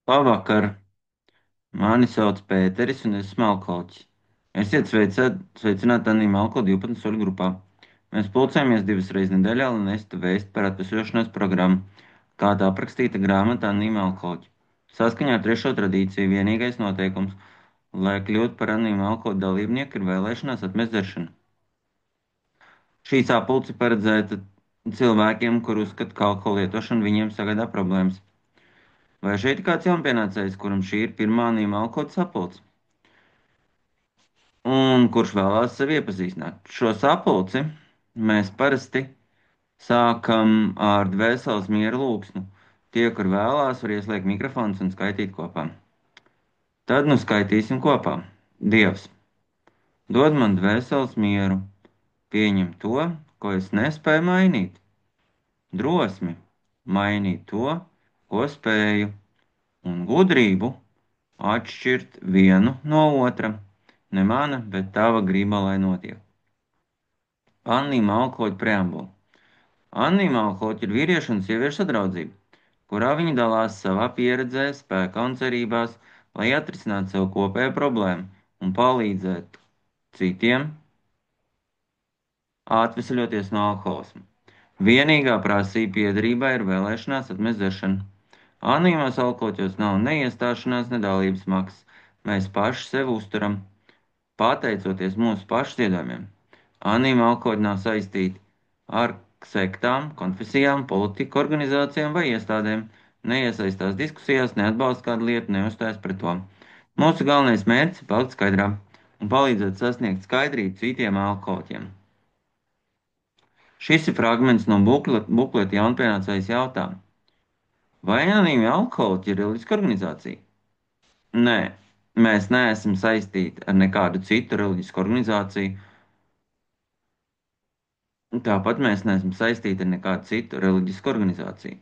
Labvakar, mani sauc Pēteris un es esmu alkoholiķis. Esiet sveicināti Anīma Alko 12 soļu grupā. Mēs pulcējamies divas reizes nedēļā, lai nestu vēstu par atvesaļošanās programmu, kāda aprakstīta grāmatā Anīma Alkoholiķi. Saskaņā ar trešo tradīciju vienīgais noteikums, lai kļūtu par Anīma Alko dalībnieku, ir vēlēšanās atmest dzeršanu. Šī sapulce paredzēta cilvēkiem, kur uzskata, ka alkohola lietošana viņiem sagādā problēmas. Vai šeit ir kāds jaunpienācējs, kuram šī ir pirmā Anīma Alko sapulce? Un kurš vēlās sevi iepazīstināt. Šo sapulci mēs parasti sākam ar dvēseles miera lūgsmu. Tie, kur vēlās, var ieslēgt mikrofonus un skaitīt kopā. Tad nu skaitīsim kopā. Dievs, dod man dvēseles mieru, pieņem to, ko es nespēju mainīt, drosmi mainīt to, ko spēju, un gudrību atšķirt vienu no otra. Ne mana, bet tava griba, lai notiek. Anīma Alkohoļa preambula. Anīma Alkohoļa ir vīriešu un sieviešu sadraudzība, kurā viņi dalās savā pieredzē, spēkā un cerībās, lai atrisinātu sev kopējo problēmu un palīdzētu citiem atvesaļoties no alkoholisma. Vienīgā prasība piedarībai ir vēlēšanās atmest dzeršanu. Anonīmās alkohoļos nav ne iestāšanās, ne dalības maksas. Mēs paši sevi uzturam, pateicoties mūsu pašu ziedojumiem. Anonīma alkohoļi nav saistīti ar sektām, konfesijām, politiku organizācijām vai iestādēm. Neiesaistās diskusijās, neatbalsta kādu lietu, neuzstājas pret to. Mūsu galvenais mērķis ir palikt skaidrā un palīdzēt sasniegt skaidrību citiem alkoholiķiem. Šis ir fragments no bukleta jaunpienācējs jautā. Vai anonīmi alkoholiķi ir reliģiska organizācija? Nē, mēs neesam saistīti ar nekādu citu reliģisku organizāciju. Tāpat mēs neesam saistīti ar nekādu citu reliģisku organizāciju.